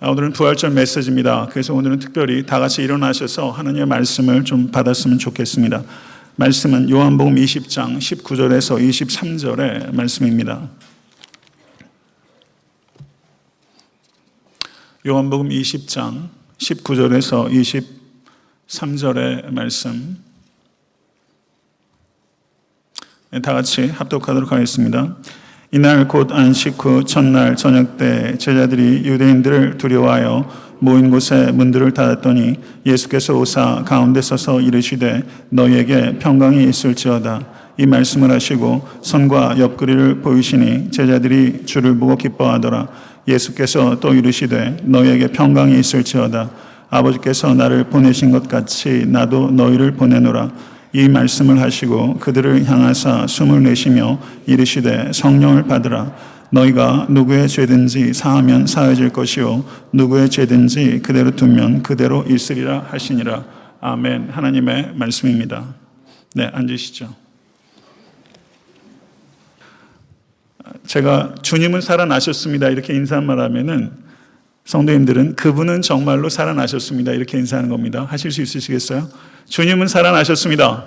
오늘은 부활절 메시지입니다. 그래서 오늘은 특별히 다 같이 일어나셔서 하나님의 말씀을 좀 받았으면 좋겠습니다. 말씀은 요한복음 20장 19절에서 23절의 말씀입니다. 요한복음 20장 19절에서 23절의 말씀 다 같이 합독하도록 하겠습니다. 이날 곧 안식 후 첫날 저녁 때 제자들이 유대인들을 두려워하여 모인 곳에 문들을 닫았더니 예수께서 오사 가운데 서서 이르시되 너희에게 평강이 있을지어다. 이 말씀을 하시고 손과 옆구리를 보이시니 제자들이 주를 보고 기뻐하더라. 예수께서 또 이르시되 너희에게 평강이 있을지어다. 아버지께서 나를 보내신 것 같이 나도 너희를 보내노라. 이 말씀을 하시고 그들을 향하사 숨을 내쉬며 이르시되 성령을 받으라. 너희가 누구의 죄든지 사하면 사해질 것이요 누구의 죄든지 그대로 두면 그대로 있으리라 하시니라. 아멘. 하나님의 말씀입니다. 네, 앉으시죠. 제가 주님은 살아나셨습니다 이렇게 인사만 하면은 성도님들은 그분은 정말로 살아나셨습니다 이렇게 인사하는 겁니다. 하실 수 있으시겠어요? 주님은 살아나셨습니다.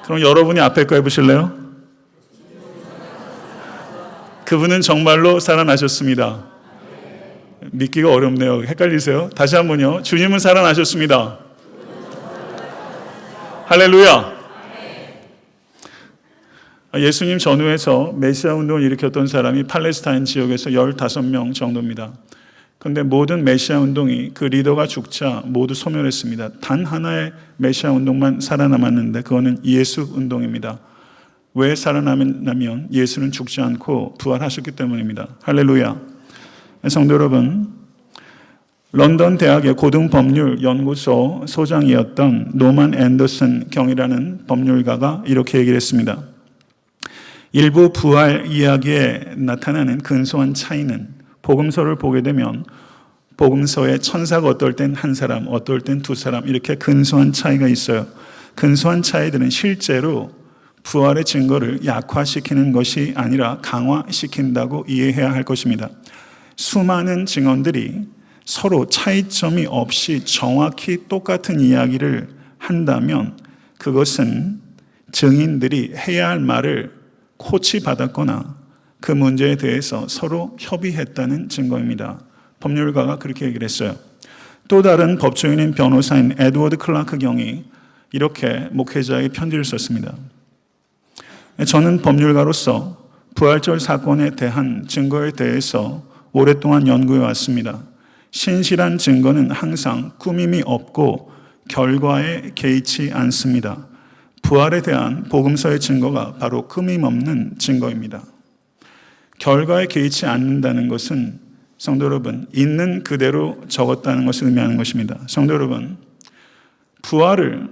그럼 여러분이 앞에 거 해보실래요? 그분은 정말로 살아나셨습니다. 믿기가 어렵네요. 헷갈리세요? 다시 한번요. 주님은 살아나셨습니다. 할렐루야. 예수님 전후에서 메시아 운동을 일으켰던 사람이 팔레스타인 지역에서 15명 정도입니다. 그런데 모든 메시아 운동이 그 리더가 죽자 모두 소멸했습니다. 단 하나의 메시아 운동만 살아남았는데 그거는 예수 운동입니다. 왜 살아남았냐면 예수는 죽지 않고 부활하셨기 때문입니다. 할렐루야. 성도 여러분, 런던 대학의 고등법률 연구소 소장이었던 노만 앤더슨 경이라는 법률가가 이렇게 얘기를 했습니다. 일부 부활 이야기에 나타나는 근소한 차이는 복음서를 보게 되면 복음서에 천사가 어떨 땐 한 사람, 어떨 땐 두 사람 이렇게 근소한 차이가 있어요. 근소한 차이들은 실제로 부활의 증거를 약화시키는 것이 아니라 강화시킨다고 이해해야 할 것입니다. 수많은 증언들이 서로 차이점이 없이 정확히 똑같은 이야기를 한다면 그것은 증인들이 해야 할 말을 코치받았거나 그 문제에 대해서 서로 협의했다는 증거입니다. 법률가가 그렇게 얘기를 했어요. 또 다른 법조인인 변호사인 에드워드 클라크 경이 이렇게 목회자에게 편지를 썼습니다. 저는 법률가로서 부활절 사건에 대한 증거에 대해서 오랫동안 연구해 왔습니다. 신실한 증거는 항상 꾸밈이 없고 결과에 개의치 않습니다. 부활에 대한 복음서의 증거가 바로 끊임없는 증거입니다. 결과에 개의치 않는다는 것은 성도 여러분, 있는 그대로 적었다는 것을 의미하는 것입니다. 성도 여러분, 부활을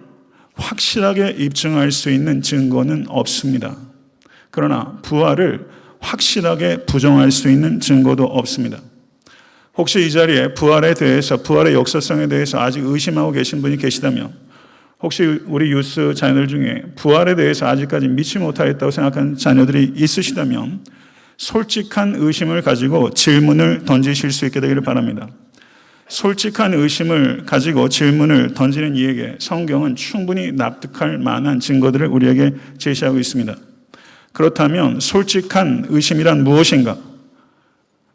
확실하게 입증할 수 있는 증거는 없습니다. 그러나 부활을 확실하게 부정할 수 있는 증거도 없습니다. 혹시 이 자리에 부활에 대해서, 부활의 역사성에 대해서 아직 의심하고 계신 분이 계시다면 혹시 우리 유스 자녀들 중에 부활에 대해서 아직까지 믿지 못하겠다고 생각하는 자녀들이 있으시다면 솔직한 의심을 가지고 질문을 던지실 수 있게 되기를 바랍니다. 솔직한 의심을 가지고 질문을 던지는 이에게 성경은 충분히 납득할 만한 증거들을 우리에게 제시하고 있습니다. 그렇다면 솔직한 의심이란 무엇인가?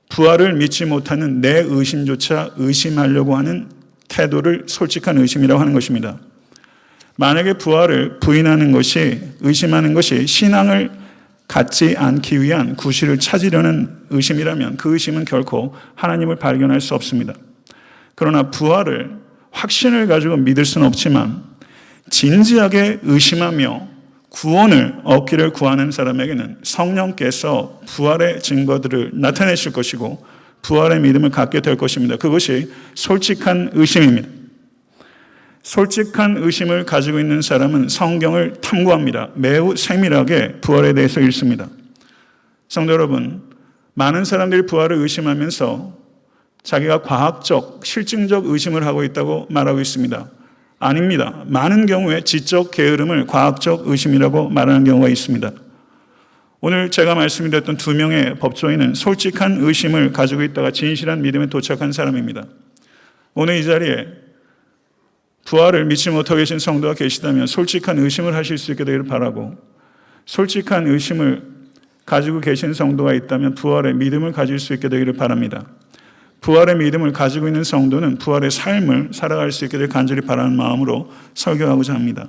부활을 믿지 못하는 내 의심조차 의심하려고 하는 태도를 솔직한 의심이라고 하는 것입니다. 만약에 부활을 부인하는 것이, 의심하는 것이 신앙을 갖지 않기 위한 구실을 찾으려는 의심이라면 그 의심은 결코 하나님을 발견할 수 없습니다. 그러나 부활을 확신을 가지고 믿을 수는 없지만 진지하게 의심하며 구원을 얻기를 구하는 사람에게는 성령께서 부활의 증거들을 나타내실 것이고 부활의 믿음을 갖게 될 것입니다. 그것이 솔직한 의심입니다. 솔직한 의심을 가지고 있는 사람은 성경을 탐구합니다. 매우 세밀하게 부활에 대해서 읽습니다. 성도 여러분, 많은 사람들이 부활을 의심하면서 자기가 과학적, 실증적 의심을 하고 있다고 말하고 있습니다. 아닙니다. 많은 경우에 지적 게으름을 과학적 의심이라고 말하는 경우가 있습니다. 오늘 제가 말씀드렸던 두 명의 법조인은 솔직한 의심을 가지고 있다가 진실한 믿음에 도착한 사람입니다. 오늘 이 자리에 부활을 믿지 못하고 계신 성도가 계시다면 솔직한 의심을 하실 수 있게 되기를 바라고, 솔직한 의심을 가지고 계신 성도가 있다면 부활의 믿음을 가질 수 있게 되기를 바랍니다. 부활의 믿음을 가지고 있는 성도는 부활의 삶을 살아갈 수 있게 될 간절히 바라는 마음으로 설교하고자 합니다.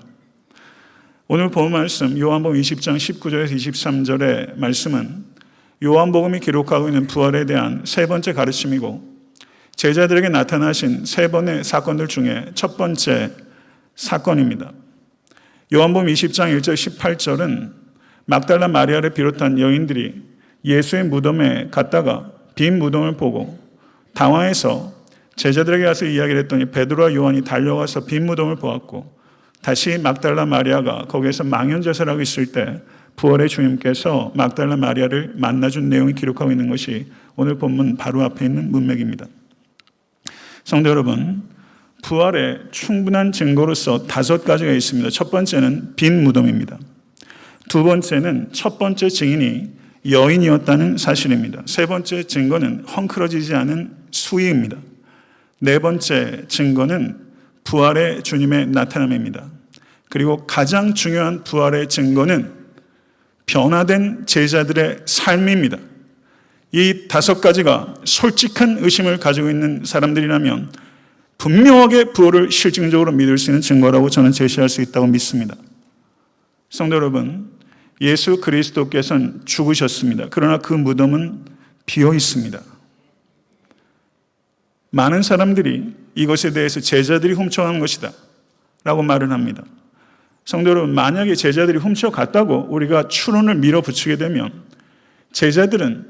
오늘 본 말씀 요한복음 20장 19절에서 23절의 말씀은 요한복음이 기록하고 있는 부활에 대한 세 번째 가르침이고, 제자들에게 나타나신 세 번의 사건들 중에 첫 번째 사건입니다. 요한복음 20장 1절 18절은 막달라 마리아를 비롯한 여인들이 예수의 무덤에 갔다가 빈 무덤을 보고 당황해서 제자들에게 가서 이야기를 했더니 베드로와 요한이 달려가서 빈 무덤을 보았고, 다시 막달라 마리아가 거기에서 망연자설하고 있을 때 부활의 주님께서 막달라 마리아를 만나준 내용이 기록하고 있는 것이 오늘 본문 바로 앞에 있는 문맥입니다. 성도 여러분, 부활의 충분한 증거로서 5가지가 있습니다. 첫 번째는 빈 무덤입니다. 두 번째는 첫 번째 증인이 여인이었다는 사실입니다. 세 번째 증거는 헝클어지지 않은 수위입니다. 네 번째 증거는 부활의 주님의 나타남입니다. 그리고 가장 중요한 부활의 증거는 변화된 제자들의 삶입니다. 이 5가지가 솔직한 의심을 가지고 있는 사람들이라면 분명하게 부활을 실증적으로 믿을 수 있는 증거라고 저는 제시할 수 있다고 믿습니다. 성도 여러분, 예수 그리스도께서는 죽으셨습니다. 그러나 그 무덤은 비어 있습니다. 많은 사람들이 이것에 대해서 제자들이 훔쳐간 것이다 라고 말을 합니다. 성도 여러분, 만약에 제자들이 훔쳐갔다고 우리가 추론을 밀어붙이게 되면 제자들은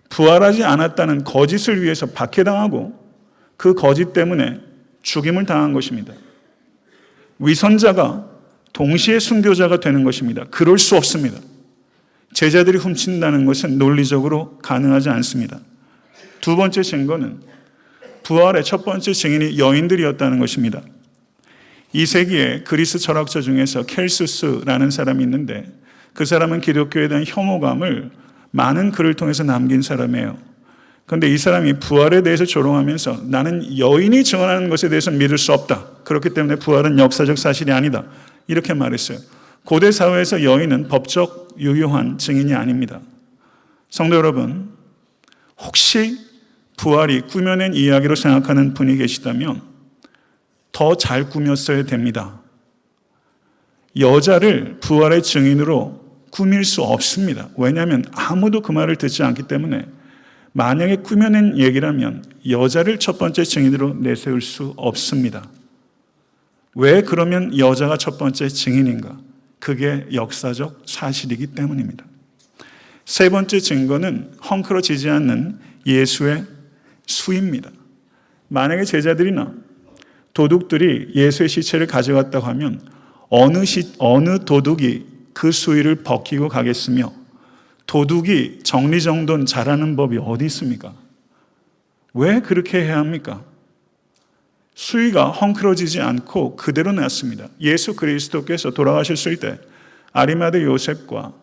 부활하지 않았다는 거짓을 위해서 박해당하고 그 거짓 때문에 죽임을 당한 것입니다. 위선자가 동시에 순교자가 되는 것입니다. 그럴 수 없습니다. 제자들이 훔친다는 것은 논리적으로 가능하지 않습니다. 두 번째 증거는 부활의 첫 번째 증인이 여인들이었다는 것입니다. 2세기에 그리스 철학자 중에서 켈수스라는 사람이 있는데 그 사람은 기독교에 대한 혐오감을 많은 글을 통해서 남긴 사람이에요. 그런데 이 사람이 부활에 대해서 조롱하면서 나는 여인이 증언하는 것에 대해서 믿을 수 없다. 그렇기 때문에 부활은 역사적 사실이 아니다. 이렇게 말했어요. 고대 사회에서 여인은 법적 유효한 증인이 아닙니다. 성도 여러분, 혹시 부활이 꾸며낸 이야기로 생각하는 분이 계시다면 더 잘 꾸몄어야 됩니다. 여자를 부활의 증인으로 꾸밀 수 없습니다. 왜냐하면 아무도 그 말을 듣지 않기 때문에 만약에 꾸며낸 얘기라면 여자를 첫 번째 증인으로 내세울 수 없습니다. 왜 그러면 여자가 첫 번째 증인인가? 그게 역사적 사실이기 때문입니다. 세 번째 증거는 헝클어지지 않는 예수의 수입니다. 만약에 제자들이나 도둑들이 예수의 시체를 가져갔다고 하면 어느 도둑이 그 수위를 벗기고 가겠으며 도둑이 정리정돈 잘하는 법이 어디 있습니까? 왜 그렇게 해야 합니까? 수위가 헝클어지지 않고 그대로 놨습니다. 예수 그리스도께서 돌아가셨을 때 아리마대 요셉과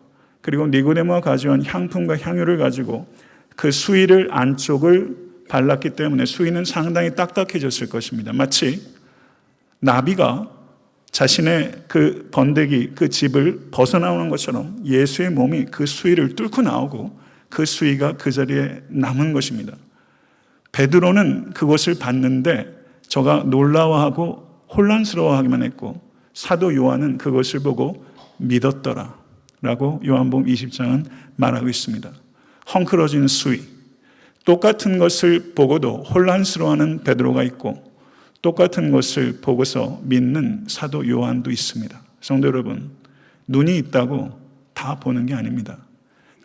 그리고 니고데모가 가져온 향품과 향유를 가지고 그 수위를 안쪽을 발랐기 때문에 수위는 상당히 딱딱해졌을 것입니다. 마치 나비가 자신의 그 번데기, 그 집을 벗어나오는 것처럼 예수의 몸이 그 수위를 뚫고 나오고 그 수위가 그 자리에 남은 것입니다. 베드로는 그것을 봤는데 저가 놀라워하고 혼란스러워하기만 했고 사도 요한은 그것을 보고 믿었더라 라고 요한복음 20장은 말하고 있습니다. 헝클어진 수위, 똑같은 것을 보고도 혼란스러워하는 베드로가 있고 똑같은 것을 보고서 믿는 사도 요한도 있습니다. 성도 여러분, 눈이 있다고 다 보는 게 아닙니다.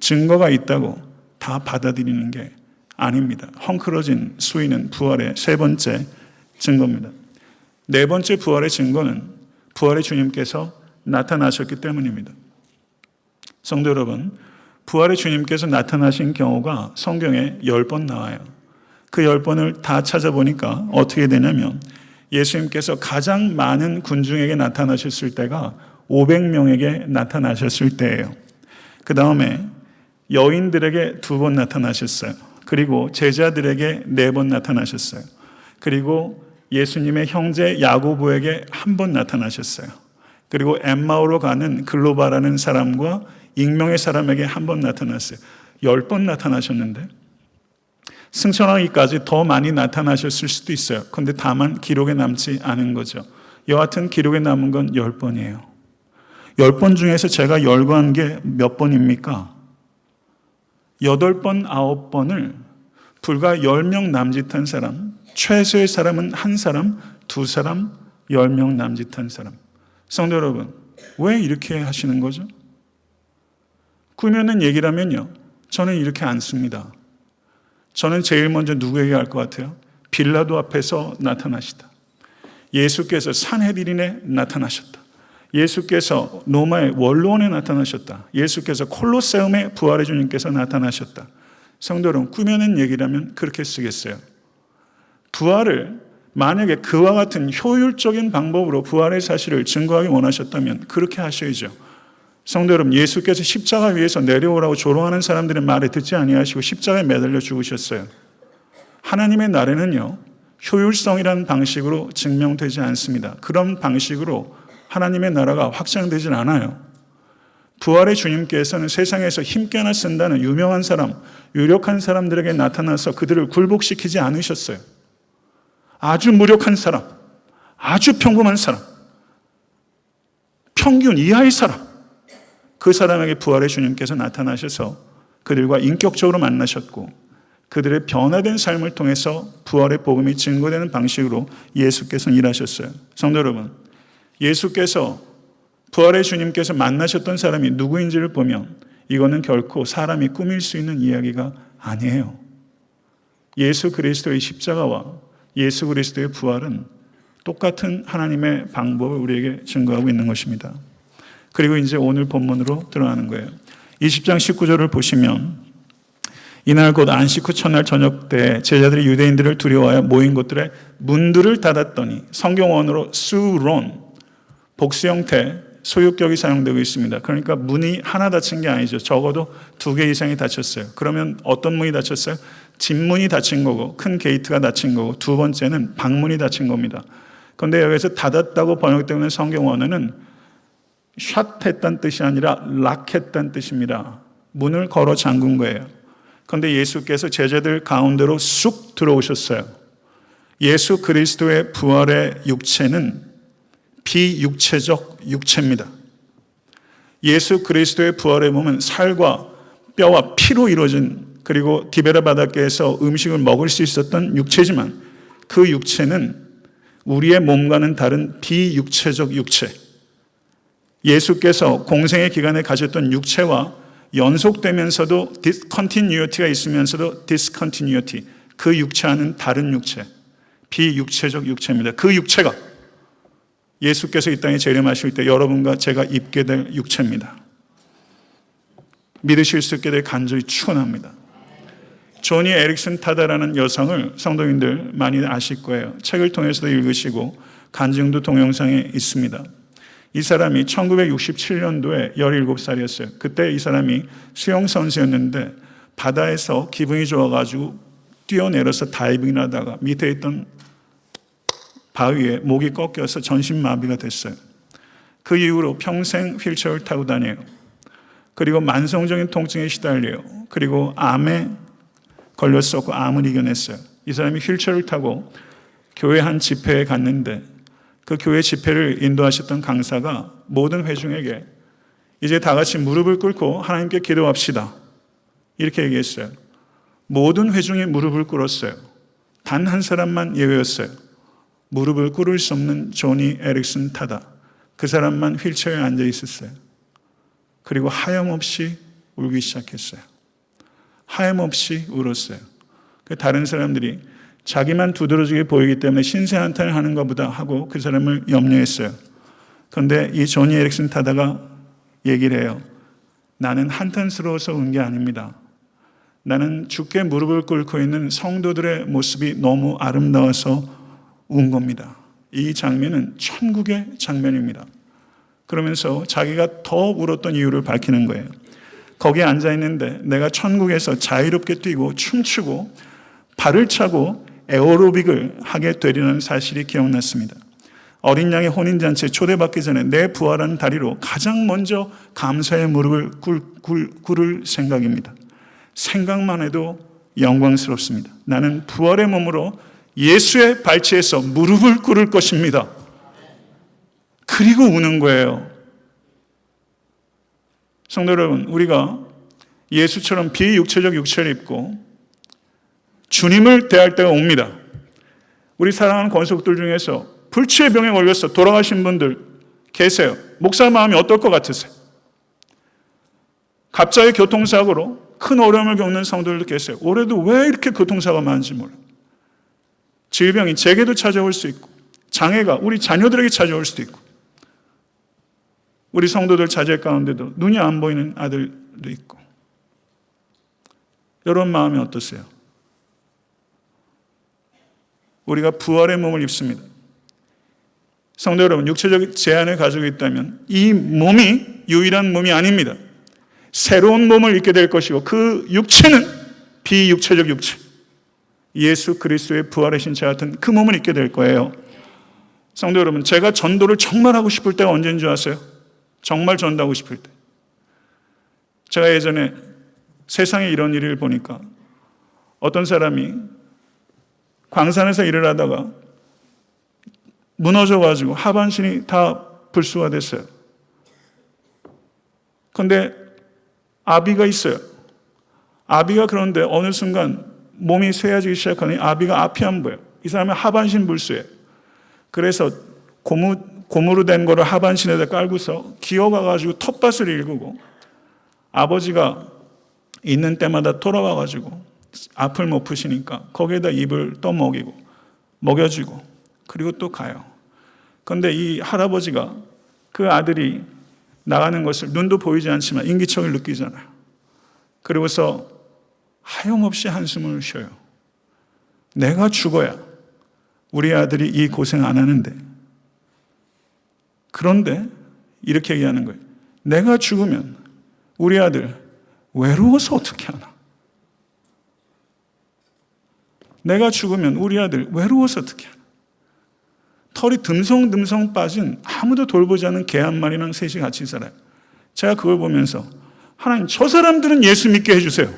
증거가 있다고 다 받아들이는 게 아닙니다. 헝클어진 수위는 부활의 세 번째 증거입니다. 네 번째 부활의 증거는 부활의 주님께서 나타나셨기 때문입니다. 성도 여러분, 부활의 주님께서 나타나신 경우가 성경에 10번 나와요. 그 10번을 다 찾아보니까 어떻게 되냐면 예수님께서 가장 많은 군중에게 나타나셨을 때가 500명에게 나타나셨을 때예요. 그 다음에 여인들에게 2번 나타나셨어요. 그리고 제자들에게 4번 나타나셨어요. 그리고 예수님의 형제 야고보에게 1번 나타나셨어요. 그리고 엠마오로 가는 글로바라는 사람과 익명의 사람에게 1번 나타났어요. 10번 나타나셨는데 승천하기까지 더 많이 나타나셨을 수도 있어요. 그런데 다만 기록에 남지 않은 거죠. 여하튼 기록에 남은 건 10번이에요. 10번 중에서 제가 열거한 게 몇 번입니까? 8번, 9번을 불과 10명 남짓한 사람, 최소의 사람은 1사람, 2사람, 10명 남짓한 사람. 성도 여러분, 왜 이렇게 하시는 거죠? 꾸며낸 얘기라면요, 저는 이렇게 안 씁니다. 저는 제일 먼저 누구에게 할 것 같아요? 빌라도 앞에서 나타나시다. 예수께서 산헤드린에 나타나셨다. 예수께서 로마의 원로원에 나타나셨다. 예수께서 콜로세움의 부활의 주님께서 나타나셨다. 성도 여러분, 꾸며낸 얘기라면 그렇게 쓰겠어요. 부활을 만약에 그와 같은 효율적인 방법으로 부활의 사실을 증거하기 원하셨다면 그렇게 하셔야죠. 성도 여러분, 예수께서 십자가 위에서 내려오라고 조롱하는 사람들의 말에 듣지 아니하시고 십자가에 매달려 죽으셨어요. 하나님의 나라는요, 효율성이라는 방식으로 증명되지 않습니다. 그런 방식으로 하나님의 나라가 확장되질 않아요. 부활의 주님께서는 세상에서 힘께나 쓴다는 유명한 사람, 유력한 사람들에게 나타나서 그들을 굴복시키지 않으셨어요. 아주 무력한 사람, 아주 평범한 사람, 평균 이하의 사람, 그 사람에게 부활의 주님께서 나타나셔서 그들과 인격적으로 만나셨고 그들의 변화된 삶을 통해서 부활의 복음이 증거되는 방식으로 예수께서는 일하셨어요. 성도 여러분, 예수께서 부활의 주님께서 만나셨던 사람이 누구인지를 보면 이거는 결코 사람이 꾸밀 수 있는 이야기가 아니에요. 예수 그리스도의 십자가와 예수 그리스도의 부활은 똑같은 하나님의 방법을 우리에게 증거하고 있는 것입니다. 그리고 이제 오늘 본문으로 들어가는 거예요. 20장 19절을 보시면 이날 곧 안식 후 첫날 저녁 때 제자들이 유대인들을 두려워하여 모인 곳들의 문들을 닫았더니 성경 원어로 수론, 복수 형태, 소유격이 사용되고 있습니다. 그러니까 문이 하나 닫힌 게 아니죠. 적어도 2개 이상이 닫혔어요. 그러면 어떤 문이 닫혔어요? 집문이 닫힌 거고 큰 게이트가 닫힌 거고 두 번째는 방문이 닫힌 겁니다. 그런데 여기서 닫았다고 번역되고 있는 성경 원어는 샷했다는 뜻이 아니라 락했다는 뜻입니다. 문을 걸어 잠근 거예요. 그런데 예수께서 제자들 가운데로 쑥 들어오셨어요. 예수 그리스도의 부활의 육체는 비육체적 육체입니다. 예수 그리스도의 부활의 몸은 살과 뼈와 피로 이루어진, 그리고 디베라 바닷가에서 음식을 먹을 수 있었던 육체지만 그 육체는 우리의 몸과는 다른 비육체적 육체, 예수께서 공생의 기간에 가졌던 육체와 연속되면서도 컨티뉴어티가 있으면서도 디스컨티뉴어티, 그 육체와는 다른 육체, 비육체적 육체입니다. 그 육체가 예수께서 이 땅에 재림하실 때 여러분과 제가 입게 될 육체입니다. 믿으실 수 있게 될 간절히 축원합니다. 조니 에릭슨 타다라는 여성을 성도님들 많이 아실 거예요. 책을 통해서도 읽으시고 간증도 동영상에 있습니다. 이 사람이 1967년도에 17살이었어요. 그때 이 사람이 수영선수였는데 바다에서 기분이 좋아가지고 뛰어내려서 다이빙을 하다가 밑에 있던 바위에 목이 꺾여서 전신마비가 됐어요. 그 이후로 평생 휠체어를 타고 다녀요. 그리고 만성적인 통증에 시달려요. 그리고 암에 걸렸었고 암을 이겨냈어요. 이 사람이 휠체어를 타고 교회 한 집회에 갔는데 그 교회 집회를 인도하셨던 강사가 모든 회중에게 이제 다 같이 무릎을 꿇고 하나님께 기도합시다, 이렇게 얘기했어요. 모든 회중이 무릎을 꿇었어요. 단 한 사람만 예외였어요. 무릎을 꿇을 수 없는 조니 에릭슨 타다. 그 사람만 휠체어에 앉아 있었어요. 그리고 하염없이 울기 시작했어요. 하염없이 울었어요. 다른 사람들이 자기만 두드러지게 보이기 때문에 신세 한탄을 하는 것보다 하고 그 사람을 염려했어요. 그런데 이 조니 에릭슨 타다가 얘기를 해요. 나는 한탄스러워서 운 게 아닙니다. 나는 주께 무릎을 꿇고 있는 성도들의 모습이 너무 아름다워서 운 겁니다. 이 장면은 천국의 장면입니다. 그러면서 자기가 더 울었던 이유를 밝히는 거예요. 거기에 앉아 있는데 내가 천국에서 자유롭게 뛰고 춤추고 발을 차고 에어로빅을 하게 되리라는 사실이 기억났습니다. 어린 양의 혼인잔치에 초대받기 전에 내 부활한 다리로 가장 먼저 감사의 무릎을 꿇을 생각입니다. 생각만 해도 영광스럽습니다. 나는 부활의 몸으로 예수의 발치에서 무릎을 꿇을 것입니다. 그리고 우는 거예요. 성도 여러분, 우리가 예수처럼 비육체적 육체를 입고 주님을 대할 때가 옵니다. 우리 사랑하는 권속들 중에서 불치의 병에 걸려서 돌아가신 분들 계세요. 목사 마음이 어떨 것 같으세요? 갑자기 교통사고로 큰 어려움을 겪는 성도들도 계세요. 올해도 왜 이렇게 교통사고가 많은지 몰라요. 질병이 제게도 찾아올 수 있고 장애가 우리 자녀들에게 찾아올 수도 있고 우리 성도들 자제 가운데도 눈이 안 보이는 아들도 있고 여러분 마음이 어떠세요? 우리가 부활의 몸을 입습니다. 성도 여러분, 육체적 제한을 가지고 있다면 이 몸이 유일한 몸이 아닙니다. 새로운 몸을 입게 될 것이고 그 육체는 비육체적 육체, 예수 그리스도의 부활의 신체 같은 그 몸을 입게 될 거예요. 성도 여러분, 제가 전도를 정말 하고 싶을 때가 언제인 줄 아세요? 정말 전도하고 싶을 때. 제가 예전에 세상에 이런 일을 보니까 어떤 사람이 광산에서 일을 하다가 무너져가지고 하반신이 다 불수가 됐어요. 그런데 아비가 있어요. 아비가 그런데 어느 순간 몸이 쇠해지기 시작하니 아비가 앞이 안 보여요. 이 사람은 하반신 불수예요. 그래서 고무로 된 거를 하반신에다 깔고서 기어가가지고 텃밭을 일구고 아버지가 있는 때마다 돌아와가지고 앞을 못 푸시니까 거기에다 입을 또 먹여주고 그리고 또 가요. 그런데 이 할아버지가 그 아들이 나가는 것을 눈도 보이지 않지만 인기척을 느끼잖아요. 그리고서 하염없이 한숨을 쉬어요. 내가 죽어야 우리 아들이 이 고생 안 하는데 그런데 이렇게 얘기하는 거예요. 내가 죽으면 우리 아들 외로워서 어떻게 하나? 내가 죽으면 우리 아들 외로워서 어떻게 하나? 털이 듬성듬성 빠진 아무도 돌보지 않은 개 한 마리랑 셋이 같이 살아요. 제가 그걸 보면서 하나님 저 사람들은 예수 믿게 해주세요.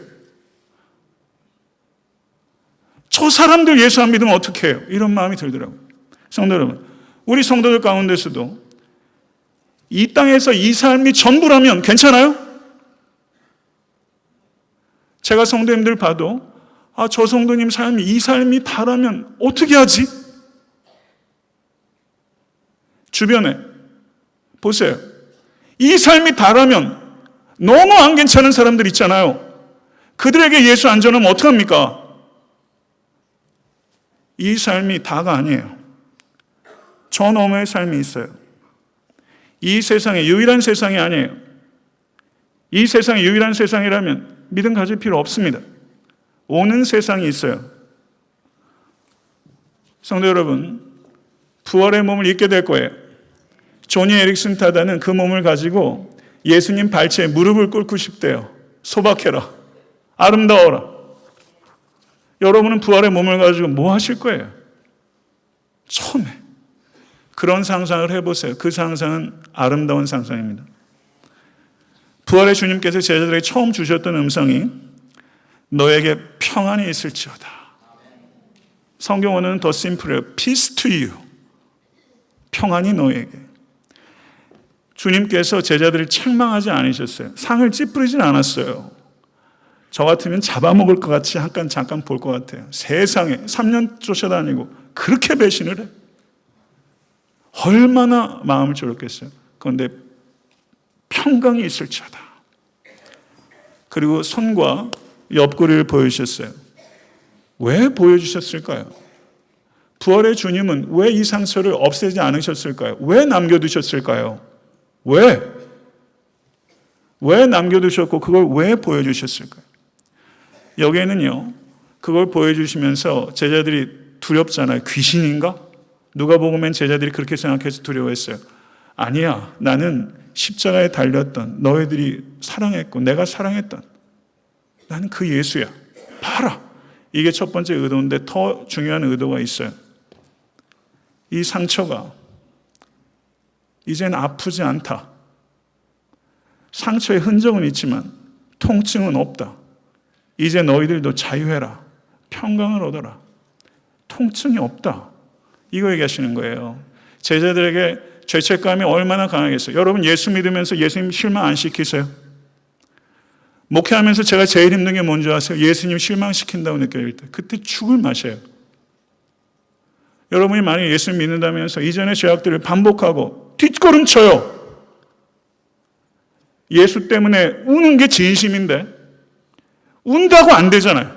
저 사람들 예수 안 믿으면 어떻게 해요? 이런 마음이 들더라고요. 성도 여러분, 우리 성도들 가운데서도 이 땅에서 이 삶이 전부라면 괜찮아요? 제가 성도님들 봐도 저 성도님 삶이 이 삶이 다라면 어떻게 하지? 주변에 보세요. 이 삶이 다라면 너무 안 괜찮은 사람들 있잖아요. 그들에게 예수 안 전하면 어떡합니까? 이 삶이 다가 아니에요. 저 너머의 삶이 있어요. 이 세상의 유일한 세상이 아니에요. 이 세상이 유일한 세상이라면 믿음 가질 필요 없습니다. 오는 세상이 있어요. 성도 여러분, 부활의 몸을 입게 될 거예요. 조니 에릭슨 타다는 그 몸을 가지고 예수님 발치에 무릎을 꿇고 싶대요. 소박해라. 아름다워라. 여러분은 부활의 몸을 가지고 뭐 하실 거예요? 처음에 그런 상상을 해보세요. 그 상상은 아름다운 상상입니다. 부활의 주님께서 제자들에게 처음 주셨던 음성이 너에게 평안이 있을지어다. 성경어는 더 심플해요. Peace to you. 평안이 너에게. 주님께서 제자들을 책망하지 않으셨어요. 상을 찌푸리진 않았어요. 저 같으면 잡아먹을 것 같이 잠깐 볼 것 같아요. 세상에 3년 쫓아다니고 그렇게 배신을 해. 얼마나 마음을 졸였겠어요. 그런데 평강이 있을지어다. 그리고 손과 옆구리를 보여주셨어요. 왜 보여주셨을까요? 부활의 주님은 왜 이 상처를 없애지 않으셨을까요? 왜 남겨두셨을까요? 왜 남겨두셨고 그걸 왜 보여주셨을까요? 여기에는요, 그걸 보여주시면서 제자들이 두렵잖아요. 귀신인가? 누가복음엔 제자들이 그렇게 생각해서 두려워했어요. 아니야, 나는 십자가에 달렸던 너희들이 사랑했고 내가 사랑했던 나는 그 예수야. 봐라. 이게 첫 번째 의도인데 더 중요한 의도가 있어요. 이 상처가 이젠 아프지 않다. 상처의 흔적은 있지만 통증은 없다. 이제 너희들도 자유해라. 평강을 얻어라. 통증이 없다. 이거 얘기하시는 거예요. 제자들에게 죄책감이 얼마나 강하겠어요. 여러분 예수 믿으면서 예수님 실망 안 시키세요? 목회하면서 제가 제일 힘든 게 뭔지 아세요? 예수님 실망시킨다고 느껴질 때. 그때 죽을 맛이에요. 여러분이 만약에 예수님 믿는다면서 이전의 죄악들을 반복하고 뒷걸음쳐요. 예수 때문에 우는 게 진심인데 운다고 안 되잖아요.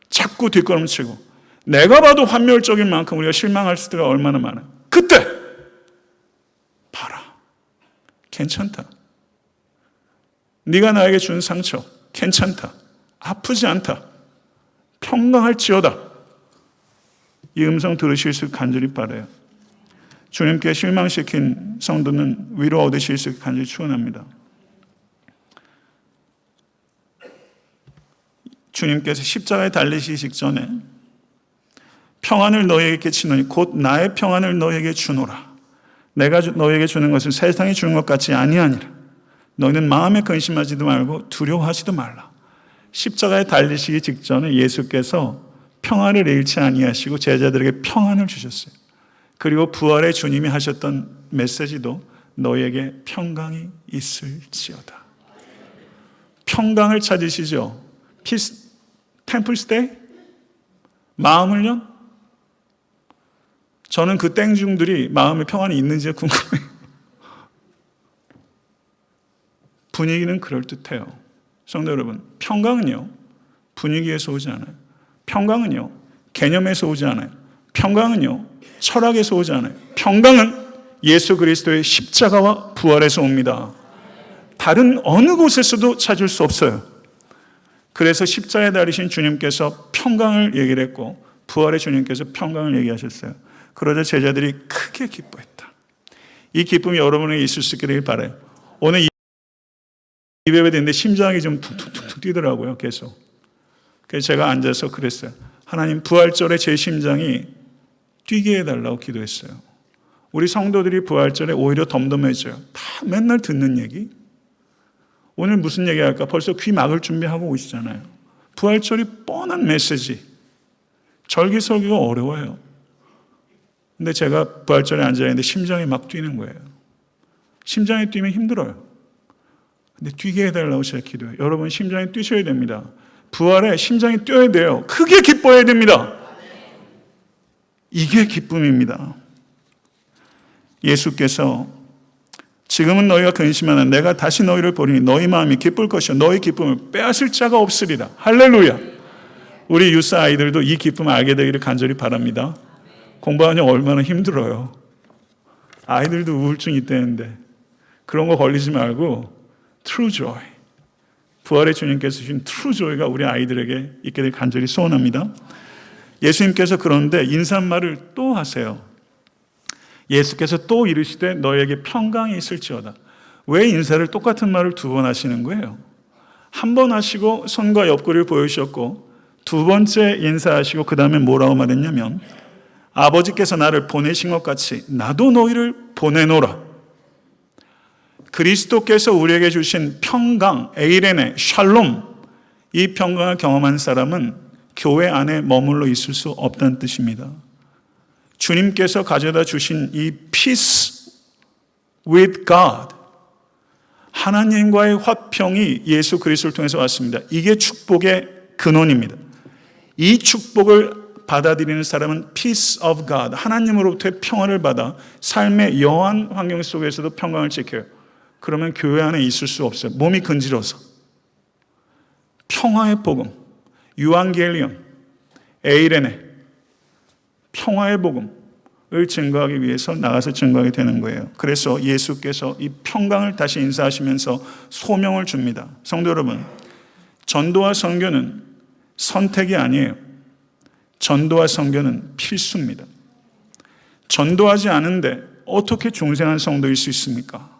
자꾸 뒷걸음치고. 내가 봐도 환멸적인 만큼 우리가 실망할 때가 얼마나 많아요. 그때 봐라. 괜찮다. 네가 나에게 준 상처 괜찮다. 아프지 않다. 평강할지어다. 이 음성 들으실 수 간절히 바라요. 주님께 실망시킨 성도는 위로 얻으실 수 간절히 축원합니다. 주님께서 십자가에 달리시기 직전에 평안을 너희에게 치노니 곧 나의 평안을 너희에게 주노라. 내가 너희에게 주는 것은 세상이 주는 것 같이 아니하니라. 너희는 마음에 근심하지도 말고 두려워하지도 말라. 십자가에 달리시기 직전에 예수께서 평안을 잃지 아니하시고 제자들에게 평안을 주셨어요. 그리고 부활의 주님이 하셨던 메시지도 너희에게 평강이 있을지어다. 평강을 찾으시죠. Peace, temple stay? 마음을요? 저는 그 땡중들이 마음에 평안이 있는지 궁금해요. 분위기는 그럴듯해요. 성도 여러분, 평강은요, 분위기에서 오지 않아요. 평강은요, 개념에서 오지 않아요. 평강은요, 철학에서 오지 않아요. 평강은 예수 그리스도의 십자가와 부활에서 옵니다. 다른 어느 곳에서도 찾을 수 없어요. 그래서 십자가에 달리신 주님께서 평강을 얘기를 했고 부활의 주님께서 평강을 얘기하셨어요. 그러자 제자들이 크게 기뻐했다. 이 기쁨이 여러분에게 있을 수 있기를 바라요. 오늘 이 예배 됐는데 심장이 좀 툭툭툭 뛰더라고요. 계속. 그래서 제가 앉아서 그랬어요. 하나님 부활절에 제 심장이 뛰게 해달라고 기도했어요. 우리 성도들이 부활절에 오히려 덤덤해져요. 다 맨날 듣는 얘기. 오늘 무슨 얘기할까? 벌써 귀 막을 준비하고 오시잖아요. 부활절이 뻔한 메시지. 절기설교가 어려워요. 근데 제가 부활절에 앉아있는데 심장이 막 뛰는 거예요. 심장이 뛰면 힘들어요. 근데 뛰게 해달라고 제가 기도해요. 여러분 심장이 뛰셔야 됩니다. 부활에 심장이 뛰어야 돼요. 크게 기뻐해야 됩니다. 이게 기쁨입니다. 예수께서 지금은 너희가 근심하나 내가 다시 너희를 보리니 너희 마음이 기쁠 것이요 너희 기쁨을 빼앗을 자가 없으리라. 할렐루야. 우리 유사 아이들도 이 기쁨을 알게 되기를 간절히 바랍니다. 공부하니 얼마나 힘들어요. 아이들도 우울증 있다는데 그런 거 걸리지 말고 true joy, 부활의 주님께서 주신 true joy가 우리 아이들에게 있게 될 간절히 소원합니다. 예수님께서 그런데 인사말을 또 하세요. 예수께서 또 이르시되 너에게 평강이 있을지어다. 왜 인사를 똑같은 말을 두 번 하시는 거예요? 한 번 하시고 손과 옆구리를 보여주셨고 두 번째 인사하시고 그 다음에 뭐라고 말했냐면 아버지께서 나를 보내신 것 같이 나도 너희를 보내노라. 그리스도께서 우리에게 주신 평강, 에이레네, 샬롬, 이 평강을 경험한 사람은 교회 안에 머물러 있을 수 없다는 뜻입니다. 주님께서 가져다 주신 이 peace with God, 하나님과의 화평이 예수 그리스도를 통해서 왔습니다. 이게 축복의 근원입니다. 이 축복을 받아들이는 사람은 peace of God, 하나님으로부터의 평화를 받아 삶의 여한 환경 속에서도 평강을 지켜요. 그러면 교회 안에 있을 수 없어요. 몸이 근지러워서. 평화의 복음, 유앙겔리온, 에이레네, 평화의 복음을 증거하기 위해서 나가서 증거하게 되는 거예요. 그래서 예수께서 이 평강을 다시 인사하시면서 소명을 줍니다. 성도 여러분, 전도와 선교는 선택이 아니에요. 전도와 선교는 필수입니다. 전도하지 않은데 어떻게 중생한 성도일 수 있습니까?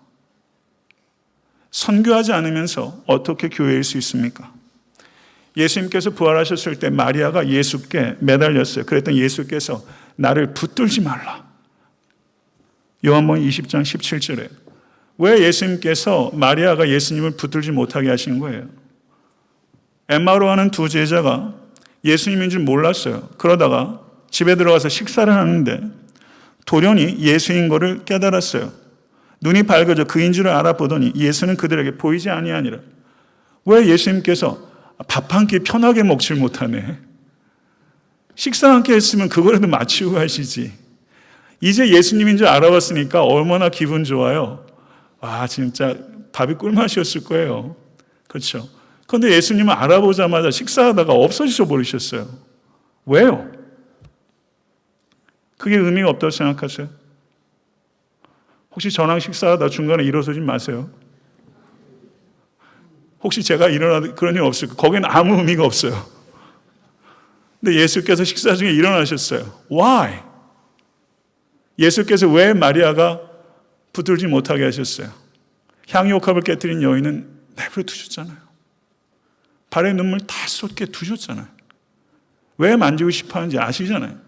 선교하지 않으면서 어떻게 교회일 수 있습니까? 예수님께서 부활하셨을 때 마리아가 예수께 매달렸어요. 그랬더니 예수께서 나를 붙들지 말라. 요한복음 20장 17절에. 왜 예수님께서 마리아가 예수님을 붙들지 못하게 하신 거예요? 엠마오로 가는 두 제자가 예수님인 줄 몰랐어요. 그러다가 집에 들어가서 식사를 하는데 돌연히 예수인 것을 깨달았어요. 눈이 밝아져 그인 줄 알아보더니 예수는 그들에게 보이지 아니하니라. 왜 예수님께서 밥 한 끼 편하게 먹질 못하네. 식사 한 끼 했으면 그거라도 마치고 하시지. 이제 예수님인 줄 알아봤으니까 얼마나 기분 좋아요. 와, 진짜 밥이 꿀맛이었을 거예요. 그렇죠? 그런데 예수님은 알아보자마자 식사하다가 없어지셔 버리셨어요. 왜요? 그게 의미가 없다고 생각하세요? 혹시 저랑 식사하다 중간에 일어서지 마세요. 혹시 제가 일어나도 그런 일 없을까? 거기는 아무 의미가 없어요. 근데 예수께서 식사 중에 일어나셨어요. Why? 예수께서 왜 마리아가 붙들지 못하게 하셨어요? 향유옥합을 깨뜨린 여인은 내버려 두셨잖아요. 발에 눈물 다 쏟게 두셨잖아요. 왜 만지고 싶어 하는지 아시잖아요.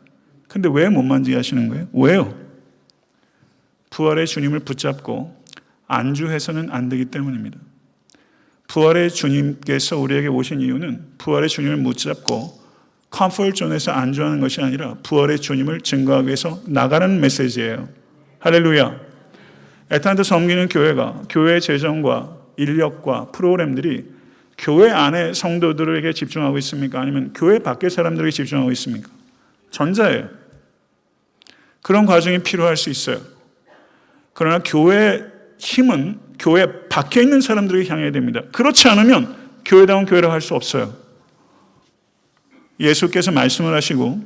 근데 왜 못 만지게 하시는 거예요? 왜요? 부활의 주님을 붙잡고 안주해서는 안 되기 때문입니다. 부활의 주님께서 우리에게 오신 이유는 부활의 주님을 붙잡고 컴포트 존에서 안주하는 것이 아니라 부활의 주님을 증거하기 위해서 나가는 메시지예요. 할렐루야. 애타한테 섬기는 교회가 교회의 재정과 인력과 프로그램들이 교회 안에 성도들에게 집중하고 있습니까? 아니면 교회 밖의 사람들에게 집중하고 있습니까? 전자예요. 그런 과정이 필요할 수 있어요. 그러나 교회의 힘은 교회 밖에 있는 사람들에게 향해야 됩니다. 그렇지 않으면 교회다운 교회라고 할 수 없어요. 예수께서 말씀을 하시고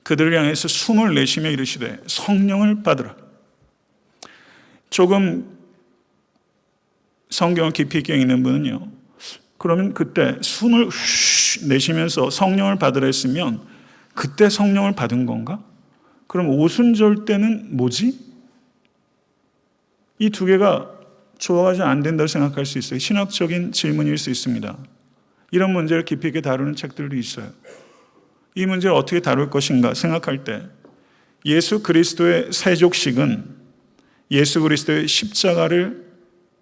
그들을 향해서 숨을 내쉬며 이르시되 성령을 받으라. 조금 성경을 깊이 있게 읽는 분은요, 그러면 그때 숨을 내쉬면서 성령을 받으라 했으면 그때 성령을 받은 건가? 그럼 오순절 때는 뭐지? 이 두 개가 조화가 안 된다고 생각할 수 있어요. 신학적인 질문일 수 있습니다. 이런 문제를 깊이 있게 다루는 책들도 있어요. 이 문제를 어떻게 다룰 것인가 생각할 때 예수 그리스도의 세족식은 예수 그리스도의 십자가를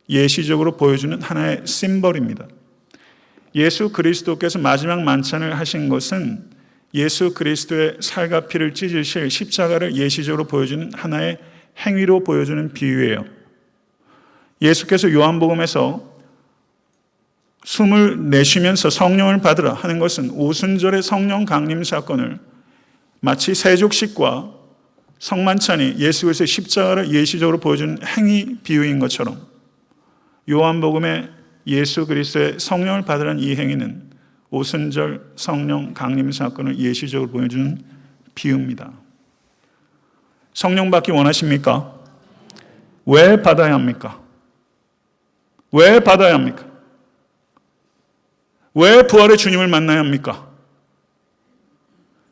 예시적으로 보여주는 하나의 심벌입니다. 예수 그리스도께서 마지막 만찬을 하신 것은 예수 그리스도의 살과 피를 찢으실 십자가를 예시적으로 보여주는 하나의 행위로 보여주는 비유예요. 예수께서 요한복음에서 숨을 내쉬면서 성령을 받으라 하는 것은 오순절의 성령 강림 사건을 마치 세족식과 성만찬이 예수 그리스도의 십자가를 예시적으로 보여주는 행위 비유인 것처럼 요한복음의 예수 그리스도의 성령을 받으라는 이 행위는 오순절 성령 강림 사건을 예시적으로 보여주는 비유입니다. 성령 받기 원하십니까? 왜 받아야 합니까? 왜 받아야 합니까? 왜 부활의 주님을 만나야 합니까?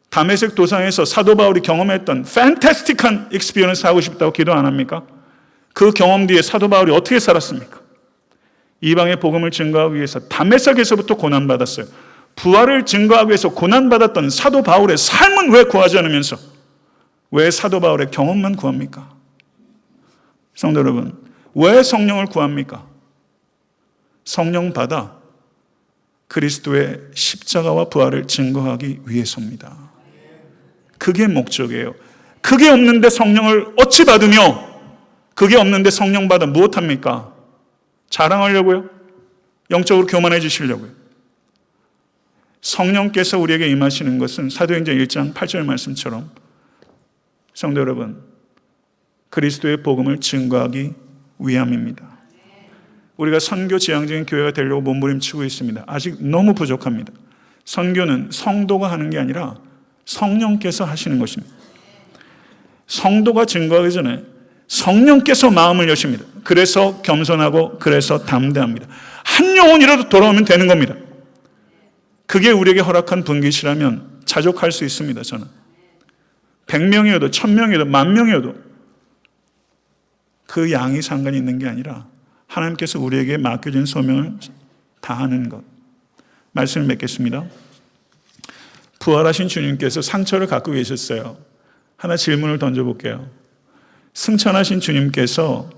다메섹 도상에서 사도 바울이 경험했던 판타스틱한 익스피리언스 하고 싶다고 기도 안 합니까? 그 경험 뒤에 사도 바울이 어떻게 살았습니까? 이방의 복음을 증거하기 위해서 다메섹에서부터 고난받았어요. 부활을 증거하기 위해서 고난받았던 사도 바울의 삶은 왜 구하지 않으면서 왜 사도 바울의 경험만 구합니까? 성도 여러분, 왜 성령을 구합니까? 성령 받아 그리스도의 십자가와 부활을 증거하기 위해서입니다. 그게 목적이에요. 그게 없는데 성령을 어찌 받으며 그게 없는데 성령 받아 무엇합니까? 자랑하려고요? 영적으로 교만해지시려고요? 성령께서 우리에게 임하시는 것은 사도행전 1장 8절 말씀처럼 성도 여러분, 그리스도의 복음을 증거하기 위함입니다. 우리가 선교 지향적인 교회가 되려고 몸부림치고 있습니다. 아직 너무 부족합니다. 선교는 성도가 하는 게 아니라 성령께서 하시는 것입니다. 성도가 증거하기 전에 성령께서 마음을 여십니다. 그래서 겸손하고 그래서 담대합니다. 한 영혼이라도 돌아오면 되는 겁니다. 그게 우리에게 허락한 분깃이라면 자족할 수 있습니다. 저는 100명이어도 1000명이어도 10,000명이어도 그 양이 상관이 있는 게 아니라 하나님께서 우리에게 맡겨진 소명을 다하는 것. 말씀을 맺겠습니다. 부활하신 주님께서 상처를 갖고 계셨어요. 하나 질문을 던져볼게요. 승천하신 주님께서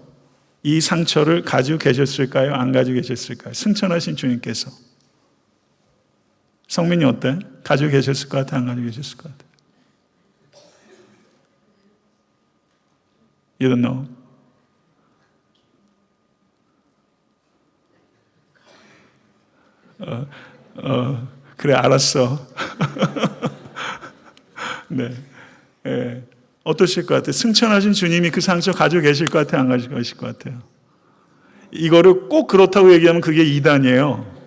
이 상처를 가지고 계셨을까요? 안 가지고 계셨을까요? 승천하신 주님께서. 성민이 어때? 가지고 계셨을 것 같아? 안 가지고 계셨을 것 같아? You don't know. 그래, 알았어. 네. 어떠실 것 같아요? 승천하신 주님이 그 상처 가지고 계실 것 같아요? 안 가지고 계실 것 같아요? 이거를 꼭 그렇다고 얘기하면 그게 이단이에요.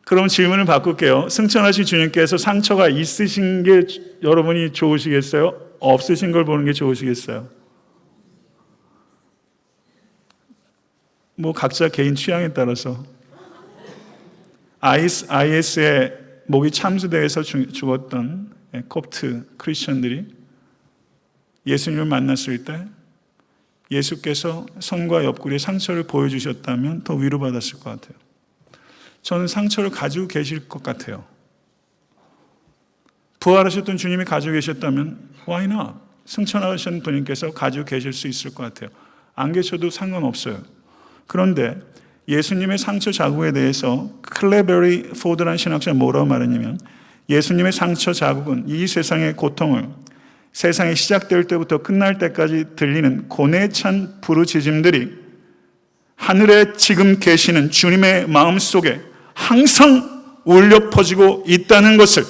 그럼 질문을 바꿀게요. 승천하신 주님께서 상처가 있으신 게 여러분이 좋으시겠어요? 없으신 걸 보는 게 좋으시겠어요? 뭐 각자 개인 취향에 따라서. IS의 목이 참수되어서 죽었던 콥트 크리스천들이 예수님을 만났을 때 예수께서 손과 옆구리에 상처를 보여주셨다면 더 위로받았을 것 같아요. 저는 상처를 가지고 계실 것 같아요. 부활하셨던 주님이 가지고 계셨다면 why not? 승천하신 분님께서 가지고 계실 수 있을 것 같아요. 안 계셔도 상관없어요. 그런데 예수님의 상처 자국에 대해서 클레베리 포드라는 신학자가 뭐라고 말했냐면 예수님의 상처 자국은 이 세상의 고통을 세상이 시작될 때부터 끝날 때까지 들리는 고뇌에 찬 부르짖음들이 하늘에 지금 계시는 주님의 마음속에 항상 울려 퍼지고 있다는 것을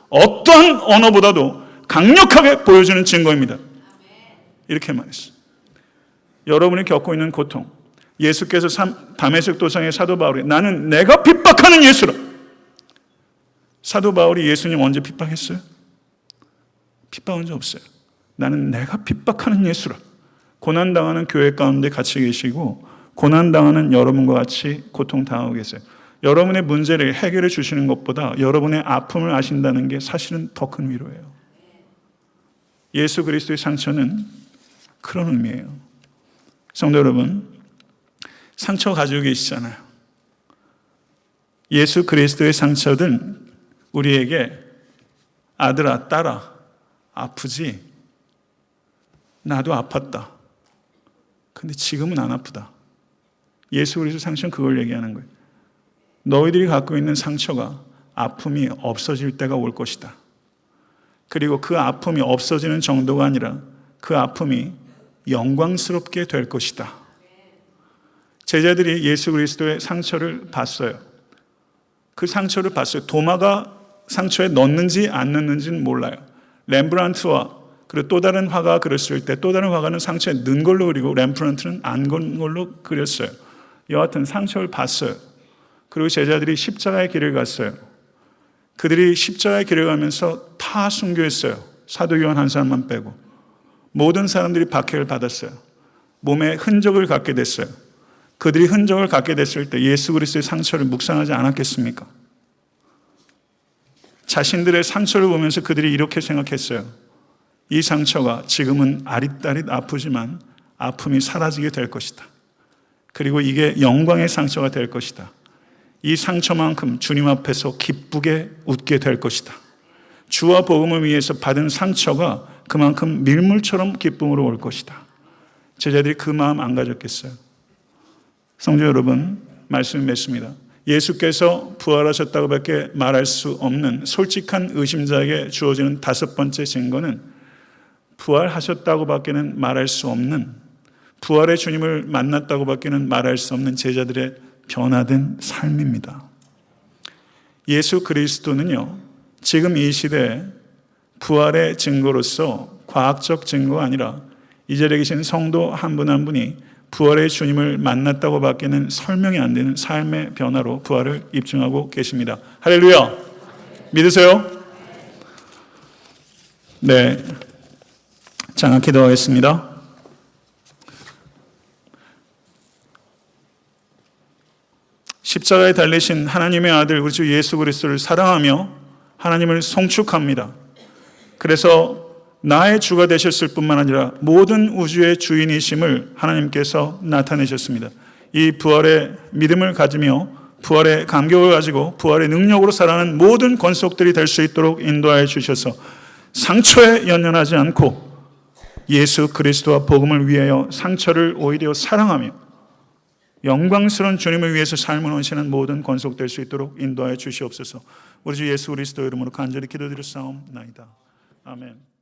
어떠한 언어보다도 강력하게 보여주는 증거입니다. 이렇게 말했어요. 여러분이 겪고 있는 고통, 예수께서 다메섹 도상의 사도 바울이 나는 내가 핍박하는 예수라. 사도 바울이 예수님 언제 핍박했어요? 핍박한 적 없어요. 나는 내가 핍박하는 예수라. 고난당하는 교회 가운데 같이 계시고 고난당하는 여러분과 같이 고통당하고 계세요. 여러분의 문제를 해결해 주시는 것보다 여러분의 아픔을 아신다는 게 사실은 더 큰 위로예요. 예수 그리스도의 상처는 그런 의미예요. 성도 여러분, 상처 가지고 계시잖아요. 예수 그리스도의 상처는 우리에게 아들아, 딸아, 아프지? 나도 아팠다. 근데 지금은 안 아프다. 예수 그리스도 상처는 그걸 얘기하는 거예요. 너희들이 갖고 있는 상처가 아픔이 없어질 때가 올 것이다. 그리고 그 아픔이 없어지는 정도가 아니라 그 아픔이 영광스럽게 될 것이다. 제자들이 예수 그리스도의 상처를 봤어요. 그 상처를 봤어요. 도마가 상처에 넣는지 안 넣는지는 몰라요. 렘브란트와 그리고 또 다른 화가가 그렸을 때 또 다른 화가는 상처에 넣은 걸로 그리고 렘브란트는 안 건 걸로 그렸어요. 여하튼 상처를 봤어요. 그리고 제자들이 십자가의 길을 갔어요. 그들이 십자가의 길을 가면서 다 순교했어요. 사도 요한 한 사람만 빼고. 모든 사람들이 박해를 받았어요. 몸에 흔적을 갖게 됐어요. 그들이 흔적을 갖게 됐을 때 예수 그리스도의 상처를 묵상하지 않았겠습니까? 자신들의 상처를 보면서 그들이 이렇게 생각했어요. 이 상처가 지금은 아릿아릿 아프지만 아픔이 사라지게 될 것이다. 그리고 이게 영광의 상처가 될 것이다. 이 상처만큼 주님 앞에서 기쁘게 웃게 될 것이다. 주와 복음을 위해서 받은 상처가 그만큼 밀물처럼 기쁨으로 올 것이다. 제자들이 그 마음 안 가졌겠어요? 성도 여러분, 말씀을 맺습니다. 예수께서 부활하셨다고 밖에 말할 수 없는 솔직한 의심자에게 주어지는 다섯 번째 증거는 부활하셨다고 밖에는 말할 수 없는, 부활의 주님을 만났다고 밖에는 말할 수 없는 제자들의 변화된 삶입니다. 예수 그리스도는요, 지금 이 시대에 부활의 증거로서 과학적 증거가 아니라 이 자리에 계신 성도 한 분 한 분이 부활의 주님을 만났다고 밖에는 설명이 안 되는 삶의 변화로 부활을 입증하고 계십니다. 할렐루야! 믿으세요? 네. 장한 기도하겠습니다. 십자가에 달리신 하나님의 아들 우리 주 예수 그리스도를 사랑하며 하나님을 송축합니다. 그래서 나의 주가 되셨을 뿐만 아니라 모든 우주의 주인이심을 하나님께서 나타내셨습니다. 이 부활의 믿음을 가지며 부활의 감격을 가지고 부활의 능력으로 살아가는 모든 권속들이 될 수 있도록 인도하여 주셔서 상처에 연연하지 않고 예수 그리스도와 복음을 위하여 상처를 오히려 사랑하며 영광스러운 주님을 위해서 삶을 원하시는 모든 권속될 수 있도록 인도하여 주시옵소서. 우리 주 예수 그리스도 이름으로 간절히 기도드렸사옵나이다. 아멘.